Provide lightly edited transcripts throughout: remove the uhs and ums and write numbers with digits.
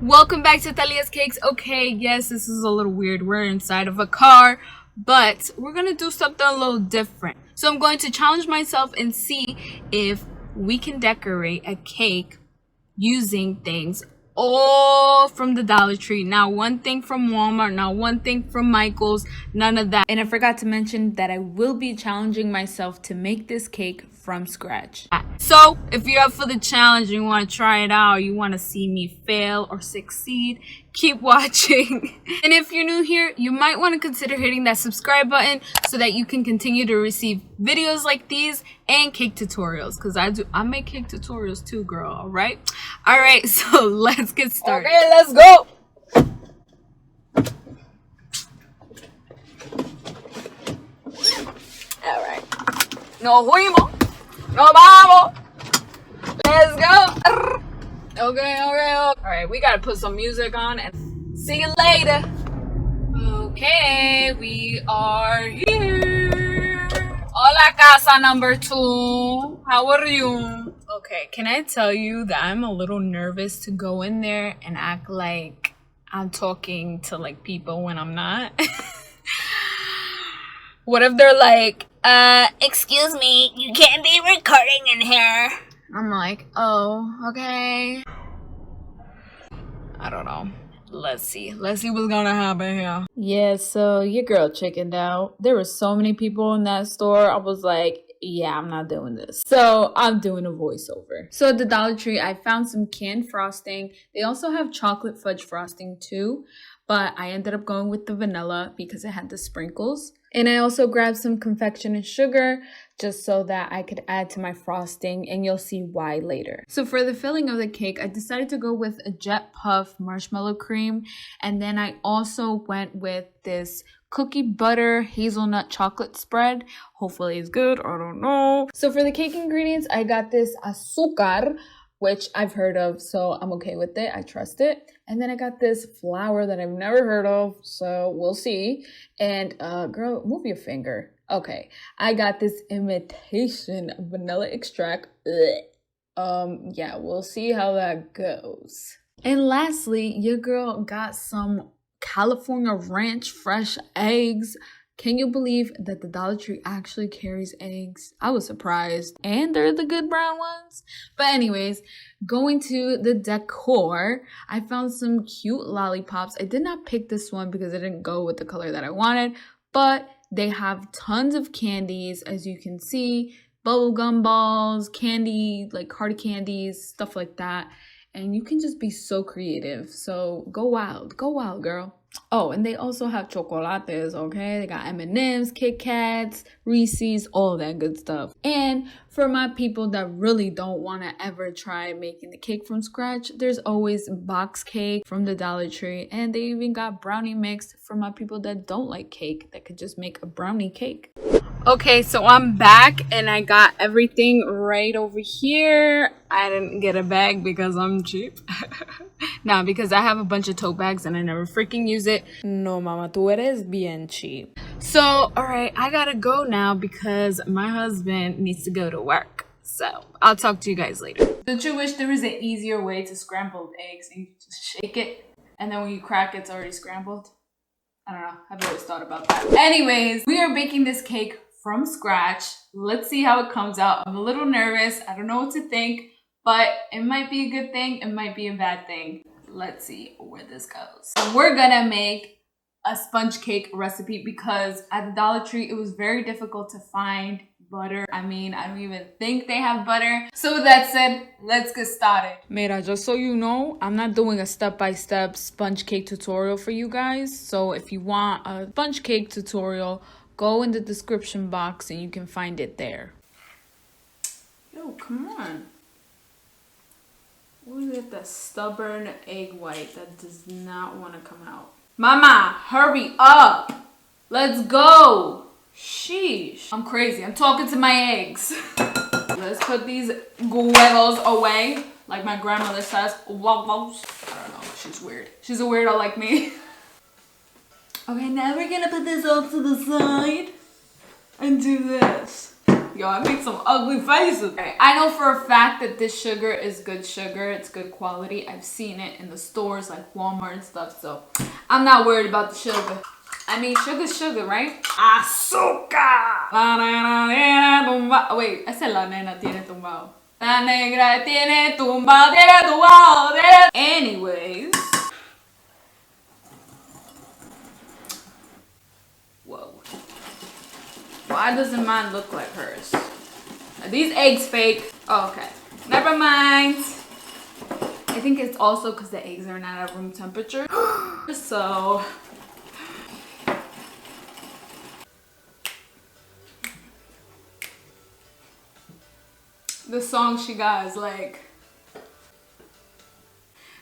Welcome back to Thalias Cakes. Okay, yes, this is a little weird. We're inside of a car, but we're gonna do something a little different. So I'm going to challenge myself and see if we can decorate a cake using things all from the Dollar Tree. Not one thing from Walmart, not one thing from Michael's, none of that. And I forgot to mention that I will be challenging myself to make this cake from scratch. So if you're up for the challenge and you want to try it out, you want to see me fail or succeed, keep watching. And if you're new here, you might want to consider hitting that subscribe button so that you can continue to receive videos like these and cake tutorials, because I make cake tutorials too, girl. All right, so let's get started. Okay, let's go. All right, nos fuimos, nos vamos. Let's go. Okay. All right, we gotta put some music on and see you later. Okay, we are here. Hola, casa number 2. How are you? Okay, can I tell you that I'm a little nervous to go in there and act like I'm talking to like people when I'm not? What if they're like, excuse me, you can't be recording in here? I'm like, oh, okay. I don't know. Let's see what's gonna happen here. Yeah, so your girl chickened out. There were so many people in that store. I was like, yeah, I'm not doing this. So I'm doing a voiceover. So at the Dollar Tree, I found some canned frosting. They also have chocolate fudge frosting too, but I ended up going with the vanilla because it had the sprinkles. And I also grabbed some confectionate sugar just so that I could add to my frosting, and you'll see why later. So for the filling of the cake, I decided to go with a Jet Puff marshmallow cream, and then I also went with this cookie butter hazelnut chocolate spread. Hopefully it's good, I don't know. So for the cake ingredients, I got this azúcar, which I've heard of, so I'm okay with it. I trust it. And then I got this flour that I've never heard of, so we'll see. And girl, move your finger. Okay, I got this imitation vanilla extract. Yeah, we'll see how that goes. And lastly, your girl got some California Ranch fresh eggs. Can you believe that the Dollar Tree actually carries eggs? I was surprised. And they're the good brown ones. But anyways, going to the decor, I found some cute lollipops. I did not pick this one because it didn't go with the color that I wanted. But they have tons of candies, as you can see. Bubblegum balls, candy, like hard candies, stuff like that. And you can just be so creative. So go wild, girl. Oh, and they also have chocolates, okay? They got M&Ms, Kit Kats, Reese's, all that good stuff. And for my people that really don't want to ever try making the cake from scratch, there's always box cake from the Dollar Tree. And they even got brownie mix for my people that don't like cake, that could just make a brownie cake. Okay, so I'm back and I got everything right over here. I didn't get a bag because I'm cheap. Nah, because I have a bunch of tote bags and I never freaking use it. No, mama, tú eres bien cheap. So, alright, I gotta go now because my husband needs to go to work. So, I'll talk to you guys later. Don't you wish there was an easier way to scramble eggs? You just shake it and then when you crack it's already scrambled? I don't know. I've always thought about that. Anyways, we are baking this cake from scratch. Let's see how it comes out. I'm a little nervous. I don't know what to think, but it might be a good thing. It might be a bad thing. Let's see where this goes. We're gonna make a sponge cake recipe because at the Dollar Tree, it was very difficult to find butter. I mean, I don't even think they have butter. So with that said, let's get started. Mira, just so you know, I'm not doing a step-by-step sponge cake tutorial for you guys. So if you want a sponge cake tutorial, go in the description box and you can find it there. Yo, come on. Look at the stubborn egg white that does not want to come out. Mama, hurry up. Let's go. Sheesh. I'm crazy. I'm talking to my eggs. Let's put these huevos away. Like my grandmother says, huevos. I don't know. She's weird. She's a weirdo like me. Okay, now we're gonna put this off to the side and do this. Yo, I make some ugly faces. Okay, I know for a fact that this sugar is good sugar. It's good quality. I've seen it in the stores like Walmart and stuff, so I'm not worried about the sugar. I mean, sugar's sugar, right? Azúcar! La nena tiene tumbao. Wait, I said la nena tiene tumbao. La negra tiene tumbao, tiene tumbao, tiene... Anyways. Whoa. Why doesn't mine look like hers? Are these eggs fake? Oh, okay. Never mind. I think it's also because the eggs are not at room temperature. So... the song she got is like...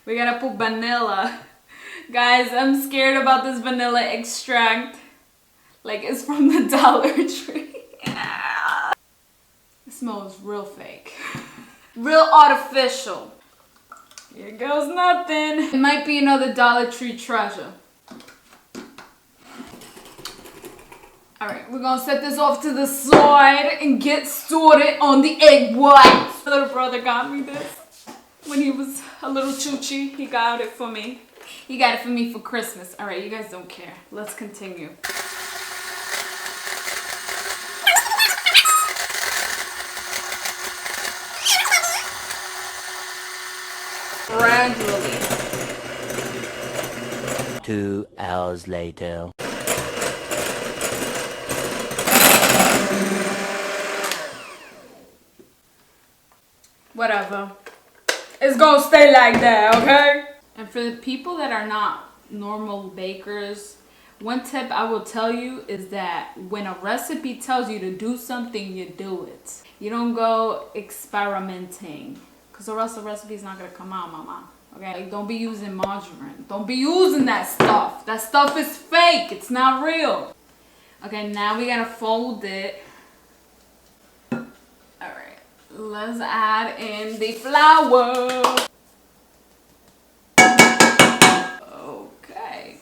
we gotta put vanilla. Guys, I'm scared about this vanilla extract. Like it's from the Dollar Tree. It smells real fake. Real artificial. Here goes nothing. It might be another Dollar Tree treasure. Alright, we're gonna set this off to the side and get started on the egg whites. My little brother got me this when he was a little choochie. He got it for me. He got it for me for Christmas. Alright, you guys don't care. Let's continue. Gradually. 2 hours later. Whatever. It's gonna stay like that, okay? And for the people that are not normal bakers, one tip I will tell you is that when a recipe tells you to do something, you do it. You don't go experimenting, because or else the recipe is not gonna come out, mama. Okay? Like, don't be using margarine. Don't be using that stuff. That stuff is fake. It's not real. Okay, now we gotta fold it. Let's add in the flour. Okay.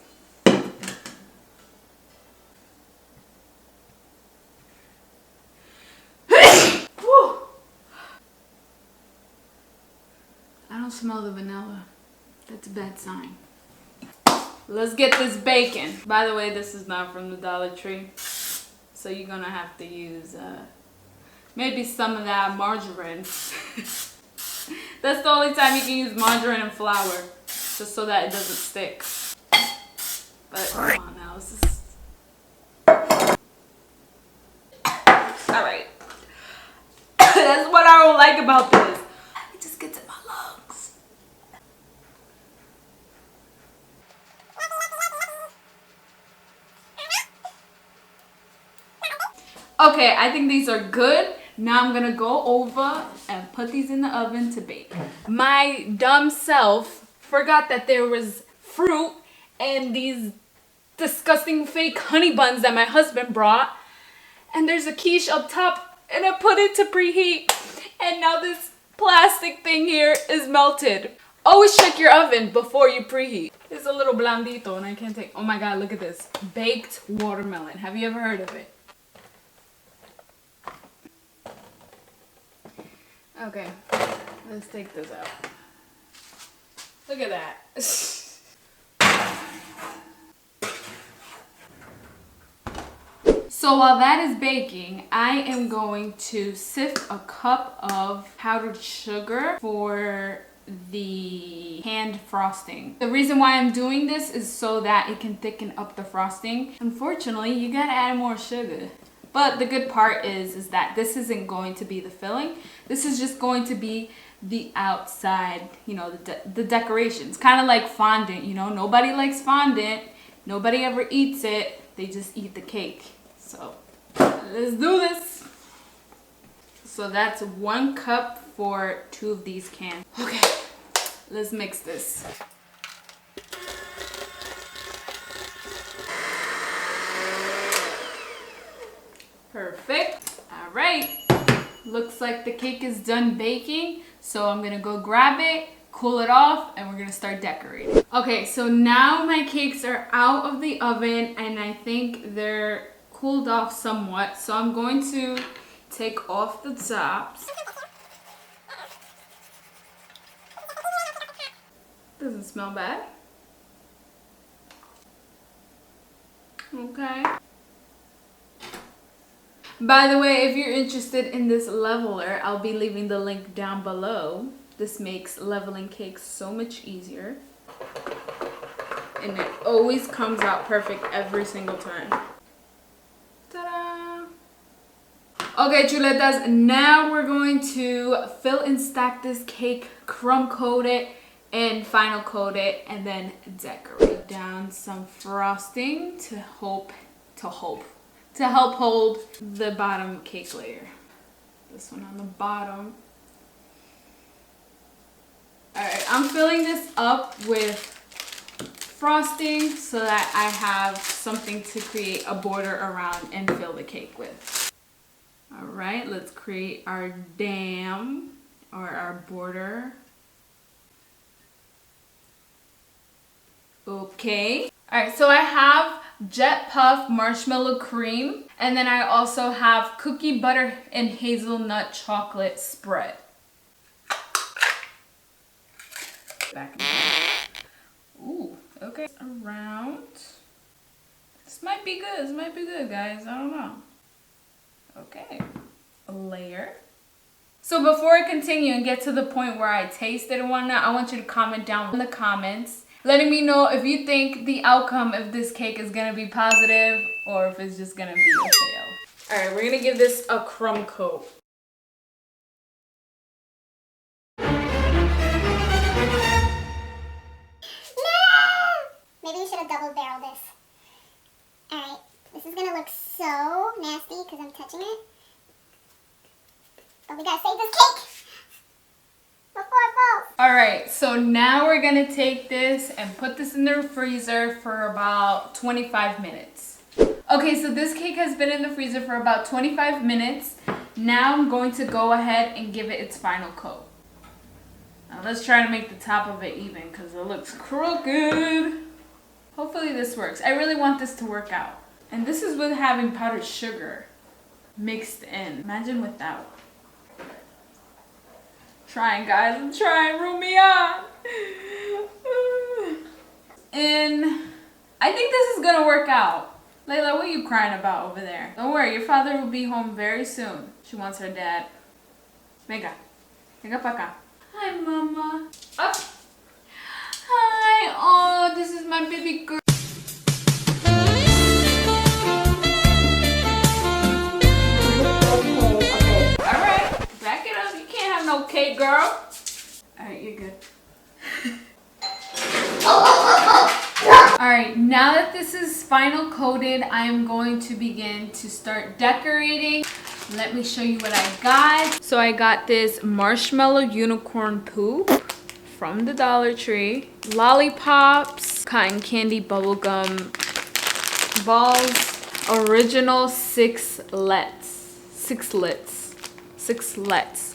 I don't smell the vanilla. That's a bad sign. Let's get this bacon. By the way, this is not from the Dollar Tree, so you're gonna have to use maybe some of that margarine. That's the only time you can use margarine and flour, just so that it doesn't stick. But come on now, this is... Alright. That's what I don't like about this. It just gets in my lungs. Okay, I think these are good. Now I'm gonna go over and put these in the oven to bake. My dumb self forgot that there was fruit and these disgusting fake honey buns that my husband brought. And there's a quiche up top and I put it to preheat. And now this plastic thing here is melted. Always check your oven before you preheat. It's a little blandito and I can't take... oh my god, look at this. Baked watermelon. Have you ever heard of it? Okay, let's take this out. Look at that. So while that is baking, I am going to sift a cup of powdered sugar for the hand frosting. The reason why I'm doing this is so that it can thicken up the frosting. Unfortunately, you gotta add more sugar. But the good part is that this isn't going to be the filling. This is just going to be the outside, you know, the decorations. Kind of like fondant, you know. Nobody likes fondant. Nobody ever eats it. They just eat the cake. So, let's do this. So that's 1 cup for 2 of these cans. Okay, let's mix this. Perfect. All right. Looks like the cake is done baking. So I'm gonna go grab it, cool it off, and we're gonna start decorating. Okay, so now my cakes are out of the oven and I think they're cooled off somewhat. So I'm going to take off the tops. Doesn't smell bad. Okay. By the way, if you're interested in this leveler, I'll be leaving the link down below. This makes leveling cakes so much easier. And it always comes out perfect every single time. Ta-da! Okay, chuletas, now we're going to fill and stack this cake, crumb coat it, and final coat it, and then decorate down some frosting to help hold the bottom cake layer. This one on the bottom. Alright, I'm filling this up with frosting so that I have something to create a border around and fill the cake with. Alright, let's create our dam or our border. Okay. Alright, so I have Jet Puff marshmallow cream, and then I also have cookie butter and hazelnut chocolate spread. Back and forth. Ooh, okay. Around. This might be good. This might be good, guys. I don't know. Okay. A layer. So before I continue and get to the point where I taste it and whatnot, I want you to comment down in the comments, letting me know if you think the outcome of this cake is gonna be positive or if it's just gonna be a fail. Alright, we're gonna give this a crumb coat. Maybe we should have double barreled this. Alright, this is gonna look so nasty because I'm touching it. But we gotta save this cake before it falls. Alright, so now we're gonna take this and put this in the freezer for about 25 minutes. Okay, so this cake has been in the freezer for about 25 minutes. Now I'm going to go ahead and give it its final coat. Now let's try to make the top of it even because it looks crooked. Hopefully this works. I really want this to work out. And this is with having powdered sugar mixed in. Imagine without. Trying, guys. I'm trying. Room me on. And I think this is going to work out. Layla, what are you crying about over there? Don't worry. Your father will be home very soon. She wants her dad. Venga. Venga pa acá. Hi, Mama. Up. Hi. Oh, this is my baby girl. Alright, back it up. You can't have no cake, girl. Alright, you're good. Alright, now that this is final coated, I am going to begin to start decorating. Let me show you what I got. So I got this marshmallow unicorn poop from the Dollar Tree. Lollipops, cotton candy bubblegum balls, original sixlets,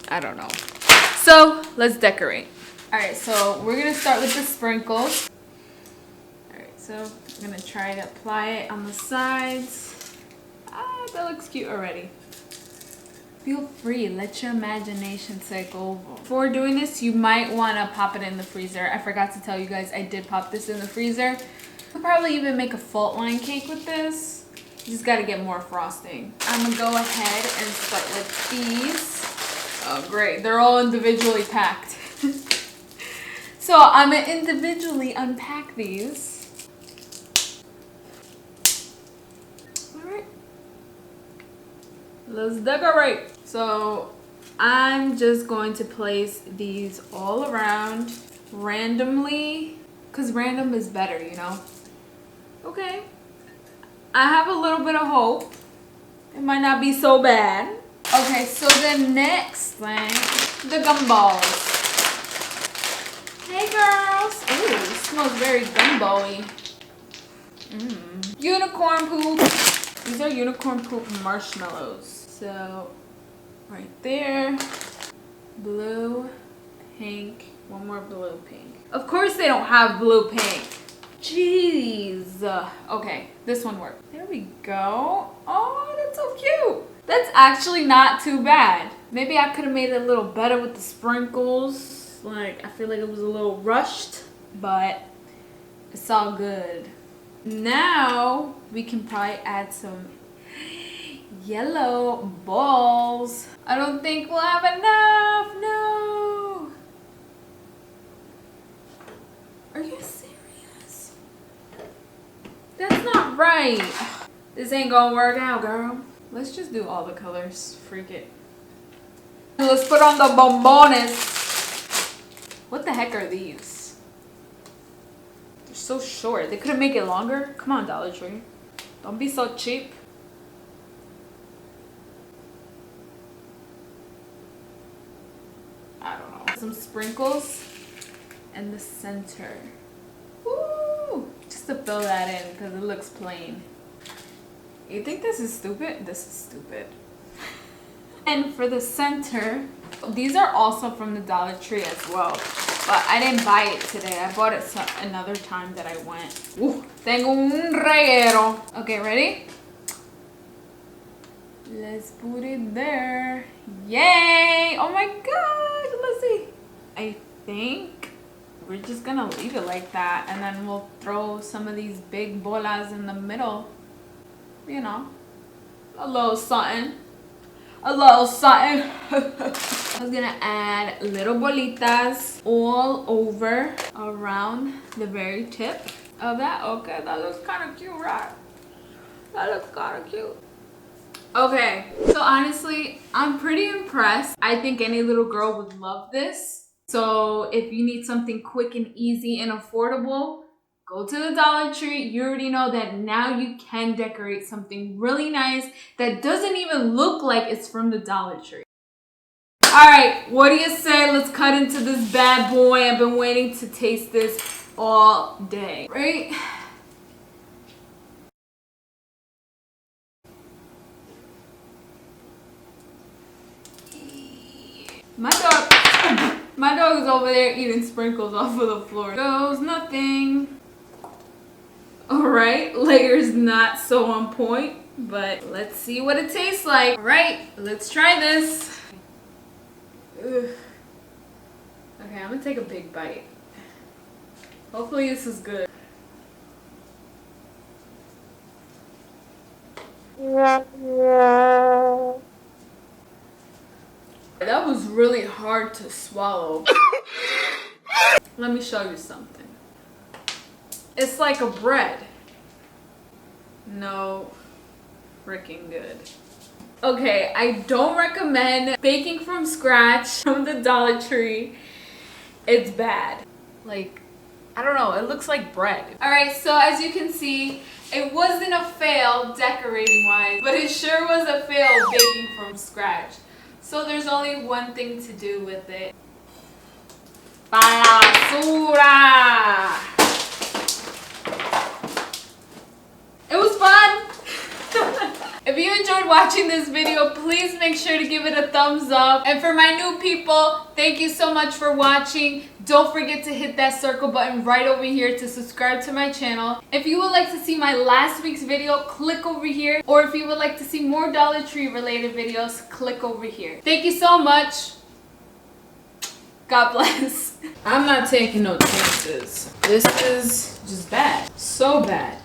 I don't know. So let's decorate. Alright, so we're gonna start with the sprinkles. Alright, so I'm gonna try to apply it on the sides. Ah, that looks cute already. Feel free, let your imagination take over. Before doing this, you might want to pop it in the freezer. I forgot to tell you guys I did pop this in the freezer. I'll probably even make a fault line cake with this. You just got to get more frosting. I'm going to go ahead and start with these. Oh great, they're all individually packed. So I'm going to individually unpack these. Let's decorate. So I'm just going to place these all around randomly because random is better, you know. Okay, I have a little bit of hope. It might not be so bad. Okay, so the next thing, the gumballs. Hey girls. Ooh, it smells very gumball-y. Unicorn poop. These are unicorn poop marshmallows. So, right there, blue, pink, one more blue, pink. Of course they don't have blue, pink. Jeez. Okay, this one worked. There we go. Oh, that's so cute. That's actually not too bad. Maybe I could have made it a little better with the sprinkles. Like, I feel like it was a little rushed, but it's all good. Now we can probably add some yellow balls. I don't think we'll have enough. No. Are you serious? That's not right. This ain't gonna work out, girl. Let's just do all the colors. Freak it. Let's put on the bombones. What the heck are these? They're so short. They couldn't make it longer. Come on, Dollar Tree. Don't be so cheap. I don't know. Some sprinkles in the center. Woo! Just to fill that in because it looks plain. You think this is stupid? This is stupid. And for the center, these are also from the Dollar Tree as well. But I didn't buy it today. I bought it another time that I went. Tengo un reguero. Okay, ready? Let's put it there. Yay! Oh my god! Let's see. I think we're just gonna leave it like that. And then we'll throw some of these big bolas in the middle. You know, a little something. A little something. I was gonna add little bolitas all over around the very tip of that. Okay, that looks kind of cute, right? That looks kind of cute. Okay, so honestly, I'm pretty impressed. I think any little girl would love this. So if you need something quick and easy and affordable, go to the Dollar Tree. You already know that now you can decorate something really nice that doesn't even look like it's from the Dollar Tree. All right, what do you say? Let's cut into this bad boy. I've been waiting to taste this all day, right? My dog is over there eating sprinkles off of the floor. Goes nothing. All right, layer's not so on point, but let's see what it tastes like. All right, let's try this. Ugh. Okay, I'm gonna take a big bite. Hopefully this is good. That was really hard to swallow. Let me show you something. It's like a bread. No freaking good. Okay, I don't recommend baking from scratch from the Dollar Tree. It's bad. Like, I don't know, it looks like bread. Alright, so as you can see, it wasn't a fail decorating wise, but it sure was a fail baking from scratch. So there's only one thing to do with it. Basura! It was fun! If you enjoyed watching this video, please make sure to give it a thumbs up. And for my new people, thank you so much for watching. Don't forget to hit that circle button right over here to subscribe to my channel. If you would like to see my last week's video, click over here. Or if you would like to see more Dollar Tree related videos, click over here. Thank you so much. God bless. I'm not taking no chances. This is just bad. So bad.